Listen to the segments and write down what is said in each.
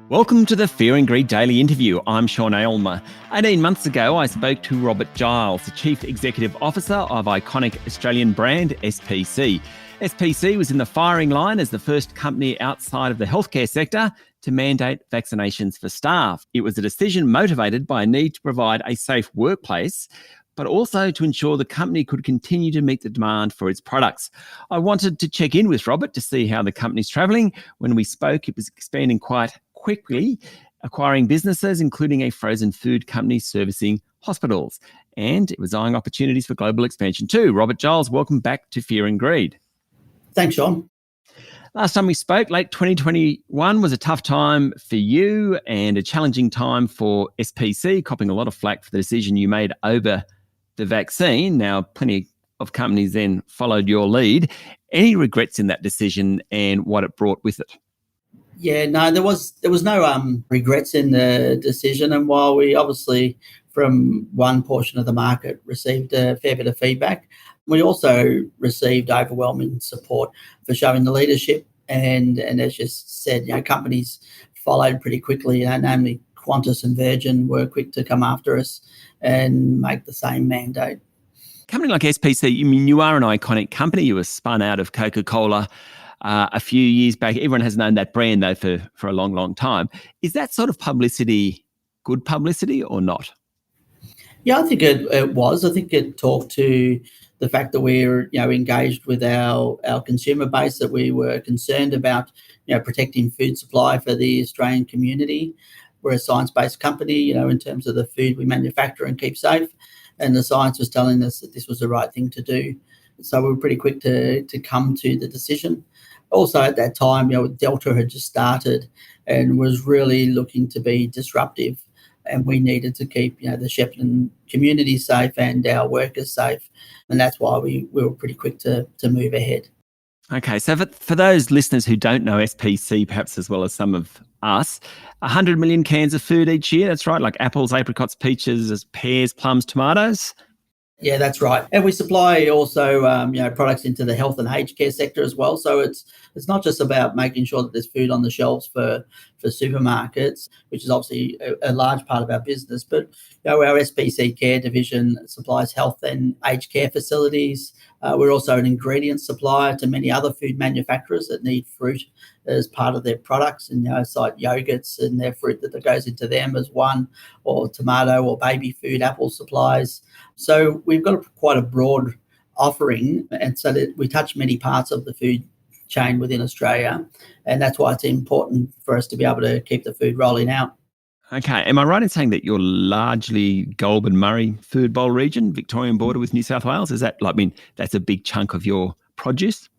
Welcome to the Fear and Greed Daily Interview. I'm Sean Aylmer. 18 months ago, I spoke to Robert Giles, the Chief Executive Officer of iconic Australian brand SPC. SPC was in the firing line as the first company outside of the healthcare sector to mandate vaccinations for staff. It was a decision motivated by a need to provide a safe workplace, but also to ensure the company could continue to meet the demand for its products. I wanted to check in with Robert to see how the company's travelling. When we spoke, it was expanding quite quickly, acquiring businesses, including a frozen food company servicing hospitals. And it was eyeing opportunities for global expansion too. Robert Giles, welcome back to Fear and Greed. Thanks, Sean. Last time we spoke, late 2021 was a tough time for you and a challenging time for SPC, copping a lot of flack for the decision you made over the vaccine. Now, plenty of companies then followed your lead. Any regrets in that decision and what it brought with it? Yeah, no, there was no regrets in the decision. And while we obviously, from one portion of the market, received a fair bit of feedback, we also received overwhelming support for showing the leadership. And as you said, companies followed pretty quickly. Namely, Qantas and Virgin were quick to come after us and make the same mandate. A company like SPC, you are an iconic company. You were spun out of Coca-Cola a few years back. Everyone has known that brand, though, for a long, long time. Is that sort of publicity good publicity or not? Yeah, I think it was. I think it talked to the fact that we're engaged with our consumer base, that we were concerned about protecting food supply for the Australian community. We're a science-based company, in terms of the food we manufacture and keep safe, and the science was telling us that this was the right thing to do. So we were pretty quick to come to the decision. Also at that time, Delta had just started and was really looking to be disruptive, and we needed to keep the Shepparton community safe and our workers safe, and that's why we were pretty quick to move ahead. Okay, so for those listeners who don't know SPC, perhaps as well as some of us, 100 million cans of food each year, that's right, like apples, apricots, peaches, pears, plums, tomatoes. Yeah, that's right. And we supply also, products into the health and aged care sector as well. So it's not just about making sure that there's food on the shelves for supermarkets, which is obviously a large part of our business. But our SPC Care division supplies health and aged care facilities. We're also an ingredient supplier to many other food manufacturers that need fruit as part of their products, and it's like yogurts and their fruit that goes into them as one, or tomato or baby food, apple supplies. So we've got quite a broad offering, and so that we touch many parts of the food chain within Australia, and that's why it's important for us to be able to keep the food rolling out. Okay, am I right in saying that you're largely Goulburn-Murray food bowl region, Victorian border with New South Wales? Is that that's a big chunk of your produce?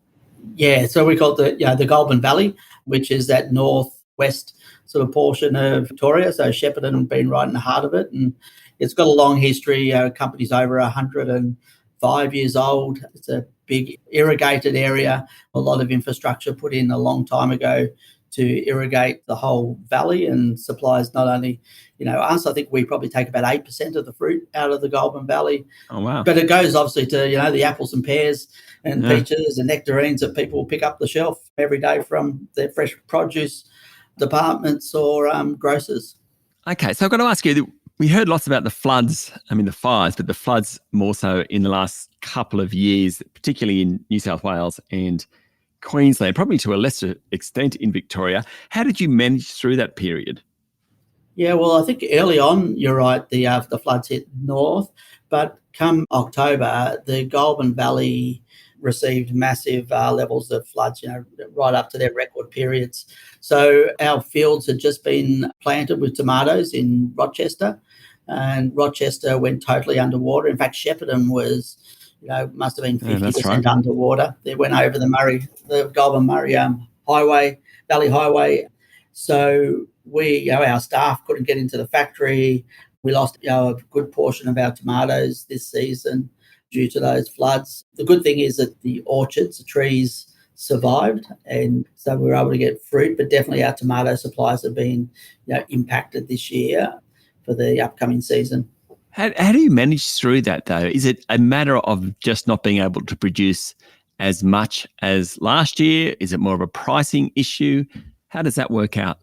Yeah, so we call it the Goulburn Valley, which is that northwest sort of portion of Victoria. So Shepparton being right in the heart of it, and it's got a long history. Company's over 105 years old. It's a big irrigated area. A lot of infrastructure put in a long time ago to irrigate the whole valley, and supplies not only us. I think we probably take about 8% of the fruit out of the Goulburn Valley. Oh wow! But it goes obviously to the apples and pears and peaches and nectarines that people will pick up the shelf every day from their fresh produce departments or grocers. Okay, so I've got to ask you, we heard lots about the floods, the fires, but the floods more so in the last couple of years, particularly in New South Wales and Queensland, probably to a lesser extent in Victoria. How did you manage through that period? Yeah, well, I think early on, you're right, the floods hit north, but come October, the Goulburn Valley received massive levels of floods, right up to their record periods. So our fields had just been planted with tomatoes in Rochester, and Rochester went totally underwater. In fact, Shepparton was, must have been 50% underwater. They went over the Goulburn-Murray Valley Highway. So our staff couldn't get into the factory. We lost a good portion of our tomatoes this season due to those floods. The good thing is that the orchards, the trees survived, and so we were able to get fruit, but definitely our tomato supplies have been impacted this year for the upcoming season. How do you manage through that, though? Is it a matter of just not being able to produce as much as last year? Is it more of a pricing issue? How does that work out?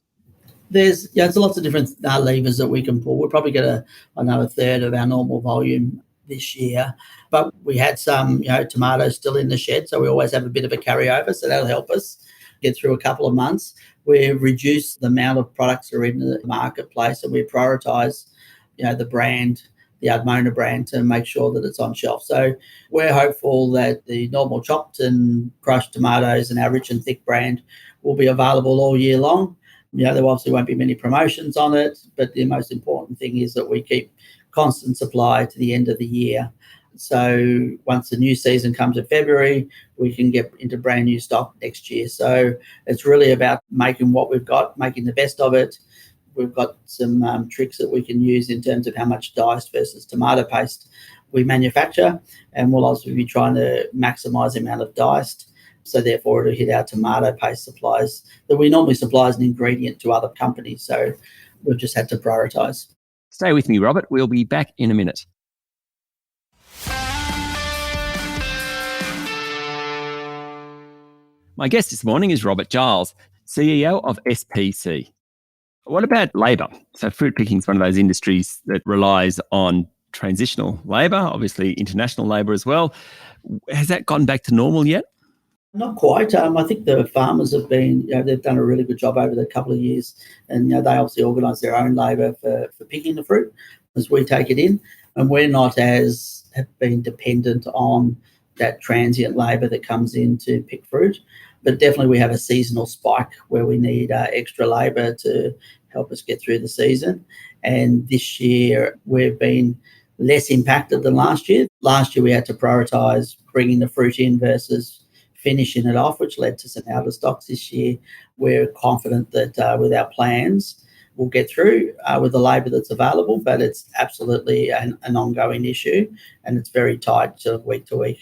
There's lots of different levers that we can pull. We'll probably get another third of our normal volume this year, but we had some tomatoes still in the shed, so we always have a bit of a carryover, so that'll help us get through a couple of months. We've reduced the amount of products that are in the marketplace, and we prioritise the brand, the Admona brand, to make sure that it's on shelf. So we're hopeful that the normal chopped and crushed tomatoes and our rich and thick brand will be available all year long. There obviously won't be many promotions on it, but the most important thing is that we keep constant supply to the end of the year. So once the new season comes in February, we can get into brand new stock next year. So it's really about making what we've got, making the best of it. We've got some tricks that we can use in terms of how much diced versus tomato paste we manufacture, and we'll also be trying to maximise the amount of diced. So therefore, it'll hit our tomato paste supplies that we normally supply as an ingredient to other companies. So we've just had to prioritise. Stay with me, Robert. We'll be back in a minute. My guest this morning is Robert Giles, CEO of SPC. What about labour? So fruit picking is one of those industries that relies on transitional labour, obviously international labour as well. Has that gone back to normal yet? Not quite. I think the farmers have been, they've done a really good job over the couple of years, and they obviously organise their own labour for picking the fruit as we take it in, and we're not as have been dependent on that transient labour that comes in to pick fruit. But definitely we have a seasonal spike where we need extra labour to help us get through the season. And this year we've been less impacted than last year. Last year we had to prioritise bringing the fruit in versus finishing it off, which led to some out of stocks this year. We're confident that with our plans, we'll get through with the labour that's available, but it's absolutely an ongoing issue, and it's very tight to week to week.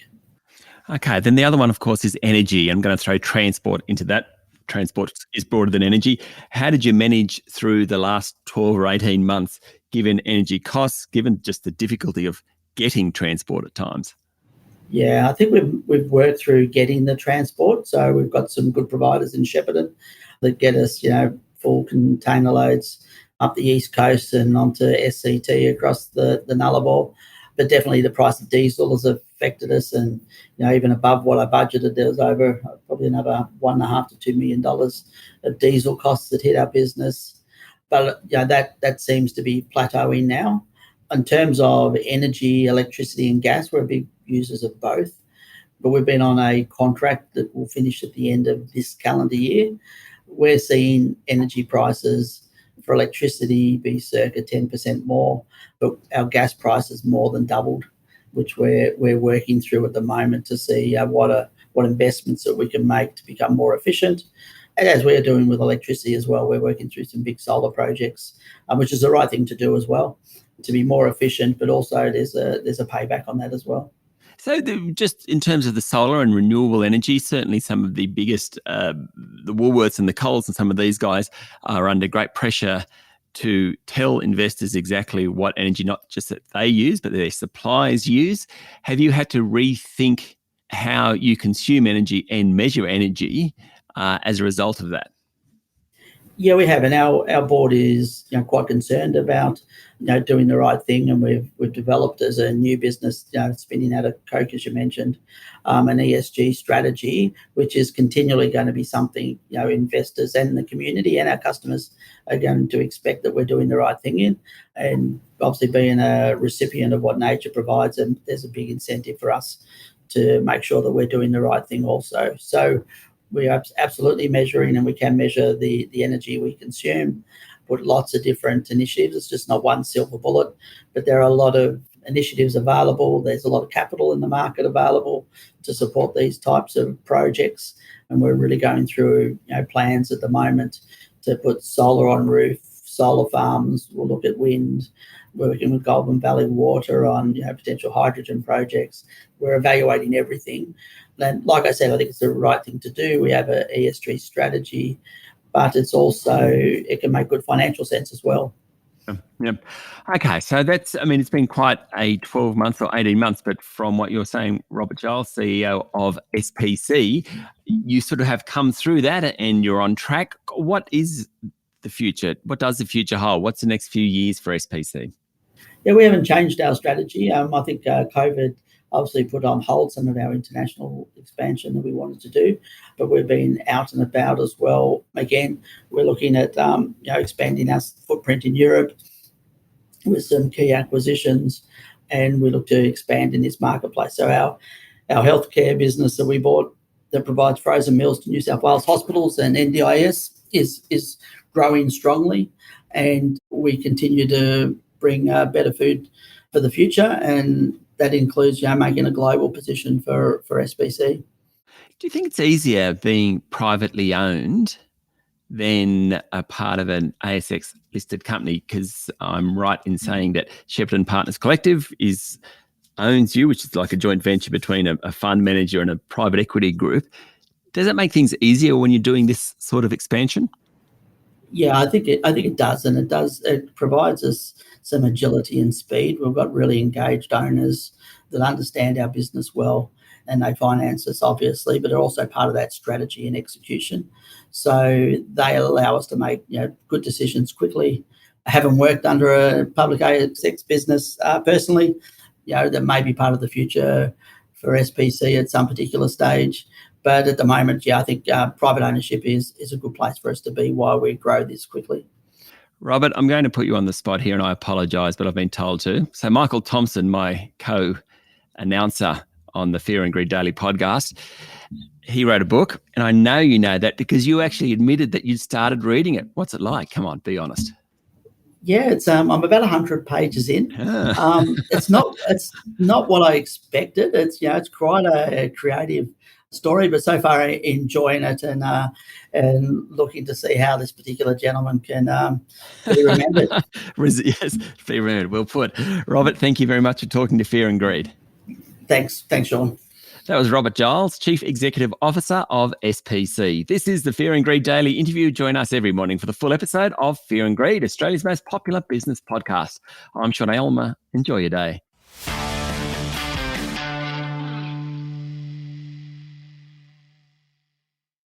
Okay, then the other one, of course, is energy. I'm going to throw transport into that. Transport is broader than energy. How did you manage through the last 12 or 18 months, given energy costs, given just the difficulty of getting transport at times? Yeah, I think we've worked through getting the transport. So we've got some good providers in Shepparton that get us, full container loads up the East Coast and onto SCT across the Nullarbor. But definitely the price of diesel has affected us, and even above what I budgeted, there was over probably another $1.5 to $2 million of diesel costs that hit our business. But that seems to be plateauing now. In terms of energy, electricity and gas, we're big users of both, but we've been on a contract that will finish at the end of this calendar year. We're seeing energy prices for electricity be circa 10% more, but our gas prices more than doubled, which we're working through at the moment to see what investments that we can make to become more efficient. And as we're doing with electricity as well, we're working through some big solar projects, which is the right thing to do as well, to be more efficient, but also there's a payback on that as well. So just in terms of the solar and renewable energy, certainly some of the biggest, the Woolworths and the Coles and some of these guys are under great pressure to tell investors exactly what energy, not just that they use, but their suppliers use. Have you had to rethink how you consume energy and measure energy as a result of that? Yeah, we have, and our board is quite concerned about doing the right thing, and we've developed as a new business spinning out of Coke, as you mentioned, an ESG strategy, which is continually going to be something investors and the community and our customers are going to expect that we're doing the right thing in, and obviously being a recipient of what nature provides, and there's a big incentive for us to make sure that we're doing the right thing also. So we are absolutely measuring, and we can measure the energy we consume, put lots of different initiatives. It's just not one silver bullet, but there are a lot of initiatives available. There's a lot of capital in the market available to support these types of projects. And we're really going through plans at the moment to put solar on roof, solar farms. We'll look at wind. We're working with Goulburn Valley Water on potential hydrogen projects. We're evaluating everything. And like I said, I think it's the right thing to do. We have an ESG strategy, but it's also, it can make good financial sense as well. Yep. Okay, so it's been quite a 12 months or 18 months, but from what you're saying, Robert Giles, CEO of SPC, you sort of have come through that and you're on track. What is the future? What does the future hold? What's the next few years for SPC? Yeah, we haven't changed our strategy. I think COVID obviously put on hold some of our international expansion that we wanted to do, but we've been out and about as well. Again, we're looking at expanding our footprint in Europe with some key acquisitions, and we look to expand in this marketplace. So our healthcare business that we bought that provides frozen meals to New South Wales hospitals and NDIS is growing strongly, and we continue to bring better food for the future, and that includes making a global position for SPC. Do you think it's easier being privately owned than a part of an ASX listed company? Because I'm right in saying that Shepparton Partners Collective owns you, which is like a joint venture between a fund manager and a private equity group. Does that make things easier when you're doing this sort of expansion? Yeah, I think it does, and it provides us some agility and speed. We've got really engaged owners that understand our business well, and they finance us obviously, but they're also part of that strategy and execution. So they allow us to make good decisions quickly. I haven't worked under a public ASX business personally, that may be part of the future for SPC at some particular stage. But at the moment, I think private ownership is a good place for us to be while we grow this quickly. Robert, I'm going to put you on the spot here, and I apologise, but I've been told to. So Michael Thompson, my co-announcer on the Fear and Greed Daily podcast, he wrote a book, and I know you know that because you actually admitted that you'd started reading it. What's it like? Come on, be honest. Yeah, it's I'm about 100 pages in. It's not what I expected. It's quite a creative story, but so far enjoying it and looking to see how this particular gentleman can be remembered. Yes, be remembered. Well put. Robert, thank you very much for talking to Fear and Greed. Thanks, Sean. That was Robert Giles, Chief Executive Officer of SPC. This is the Fear and Greed Daily Interview. Join us every morning for the full episode of Fear and Greed, Australia's most popular business podcast. I'm Sean Aylmer. Enjoy your day.